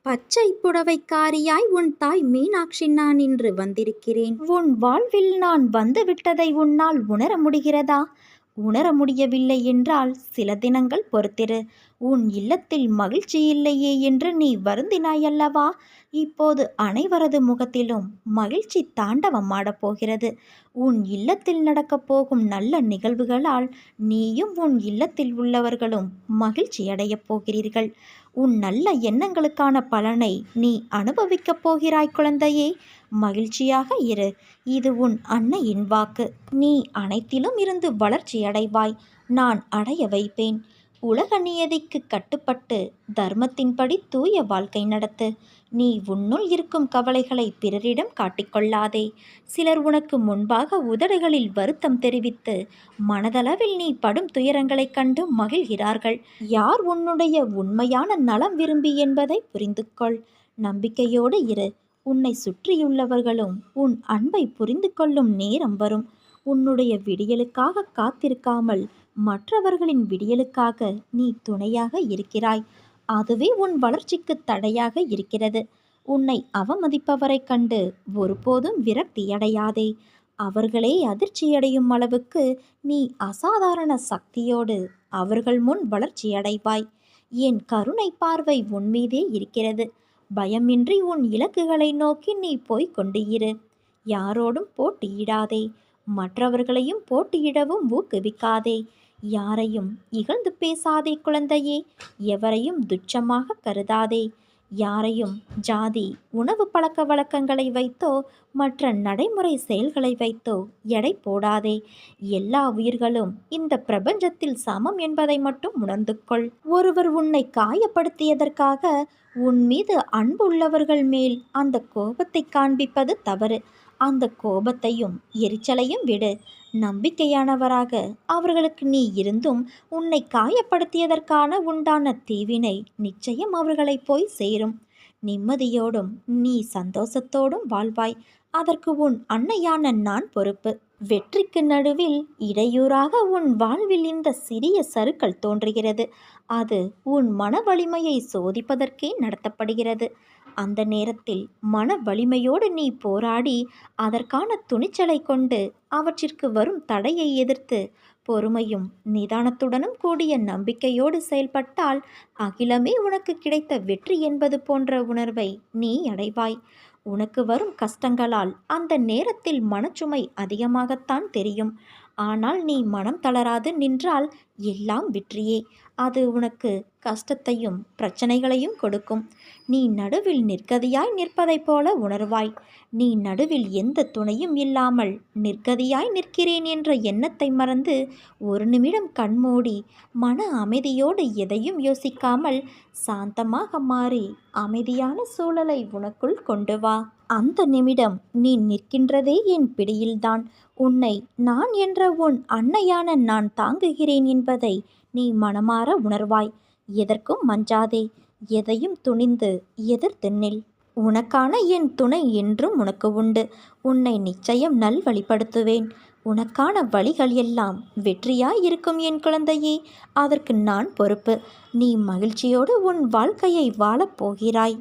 பச்சை புடவைக்காரியாய் உன் தாய் மீனாட்சி நான் இன்று வந்திருக்கிறேன். உன் வாழ்வில் நான் வந்துவிட்டதை உன்னால் உணர முடிகிறதா? உணர முடியவில்லை என்றால் சில தினங்கள் பொறுத்திரு. உன் இல்லத்தில் மகிழ்ச்சி இல்லையே என்று நீ வருந்தினாயல்லவா? இப்போது அனைவரது முகத்திலும் மகிழ்ச்சி தாண்டவம் ஆடப்போகிறது. உன் இல்லத்தில் நடக்கப் போகும் நல்ல நிகழ்வுகளால் நீயும் உன் இல்லத்தில் உள்ளவர்களும் மகிழ்ச்சியடையப் போகிறீர்கள். உன் நல்ல எண்ணங்களுக்கான பலனை நீ அனுபவிக்கப் போகிறாய் குழந்தையே. மகிழ்ச்சியாக இரு. இது உன் அன்னையின் வாக்கு. நீ அனைத்திலும் இருந்து வளர்ச்சியடைவாய். நான் அடைய வைப்பேன். உலக நியதிக்கு கட்டுப்பட்டு தர்மத்தின்படி தூய வாழ்க்கை நடத்து. நீ உன்னுள் இருக்கும் கவலைகளை பிறரிடம் காட்டிக்கொள்ளாதே. சிலர் உனக்கு முன்பாக உதடுகளில் வருத்தம் தெரிவித்து மனதளவில் நீ படும் துயரங்களைக் கண்டு மகிழ்கிறார்கள். யார் உன்னுடைய உண்மையான நலம் விரும்பி என்பதை புரிந்து கொள். நம்பிக்கையோடு இரு. உன்னை சுற்றியுள்ளவர்களும் உன் அன்பை புரிந்து கொள்ளும் நேரம் வரும். உன்னுடைய விடியலுக்காக காத்திருக்காமல் மற்றவர்களின் விடியலுக்காக நீ துணையாக இருக்கிறாய். அதுவே உன் வளர்ச்சிக்கு தடையாக இருக்கிறது. உன்னை அவமதிப்பவரைக் கண்டு ஒருபோதும் விரக்தியடையாதே. அவர்களே அதிர்ச்சியடையும் அளவுக்கு நீ அசாதாரண சக்தியோடு அவர்கள் முன் வளர்ச்சியடைவாய். என் கருணை பார்வை உன்மீதே இருக்கிறது. பயமின்றி உன் இலக்குகளை நோக்கி நீ போய்க் கொண்டு இரு. யாரோடும் போட்டியிடாதே. மற்றவர்களையும் போட்டியிடவும் ஊக்குவிக்காதே. யாரையும் இகழ்ந்து பேசாதே குழந்தையே. எவரையும் துச்சமாக கருதாதே. யாரையும் ஜாதி, உணவு பழக்க வழக்கங்களை வைத்தோ மற்ற நடைமுறை செயல்களை வைத்தோ எடை போடாதே. எல்லா உயிர்களும் இந்த பிரபஞ்சத்தில் சமம் என்பதை மட்டும் உணர்ந்து கொள். ஒருவர் உன்னை காயப்படுத்தியதற்காக உன் மீது அன்புள்ளவர்கள் மேல் அந்த கோபத்தை காண்பிப்பது தவறு. அந்த கோபத்தையும் எரிச்சலையும் விடு. நம்பிக்கையானவராக அவர்களுக்கு நீ இருந்தும் உன்னை காயப்படுத்தியதற்கான உண்டான தீவினை நிச்சயம் அவர்களை போய் சேரும். நிம்மதியோடும் நீ சந்தோஷத்தோடும் வாழ்வாய். அதற்கு உன் அன்னையான நான் பொறுப்பு. வெற்றிக்கு நடுவில் இடையூறாக உன் வாழ்வில் இந்த சிறிய சறுக்கல் தோன்றுகிறது. அது உன் மன வலிமையை சோதிப்பதற்கே நடத்தப்படுகிறது. அந்த நேரத்தில் மன வலிமையோடு நீ போராடி அதற்கான துணிச்சலை கொண்டு அவற்றிற்கு வரும் தடையை எதிர்த்து பொறுமையும் நிதானத்துடனும் கூடிய நம்பிக்கையோடு செயல்பட்டால் அகிலமே உனக்கு கிடைத்த வெற்றி என்பது போன்ற உணர்வை நீ அடைவாய். உனக்கு வரும் கஷ்டங்களால் அந்த நேரத்தில் மனச்சுமை அதிகமாகத்தான் தெரியும். ஆனால் நீ மனம் தளராது நின்றால் எல்லாம் வெற்றியே. அது உனக்கு கஷ்டத்தையும் பிரச்சனைகளையும் கொடுக்கும். நீ நடுவில் நிர்கதியாய் நிற்பதைப் போல உணர்வாய். நீ நடுவில் எந்த துணையும் இல்லாமல் நிர்கதியாய் நிற்கிறேன் என்ற எண்ணத்தை மறந்து ஒரு நிமிடம் கண்மூடி மன அமைதியோடு எதையும் யோசிக்காமல் சாந்தமாக மாறி அமைதியான சூழலை உனக்குள் கொண்டு வா. அந்த நிமிடம் நீ நிற்கின்றதே என் பிடியில்தான். உன்னை நான் என்ற உன் அன்னையான நான் தாங்குகிறேன் என்பதை நீ மனமாற உணர்வாய். எதற்கும் மஞ்சாதே. எதையும் துணிந்து எதிர்த்து நில். உனக்கான என் துணை என்றும் உனக்கு உண்டு. உன்னை நிச்சயம் நல்வழிப்படுத்துவேன். உனக்கான வழிகள் எல்லாம் வெற்றியாய் இருக்கும் என் குழந்தையே. அதற்கு நான் பொறுப்பு. நீ மகிழ்ச்சியோடு உன் வாழ்க்கையை வாழப் போகிறாய்.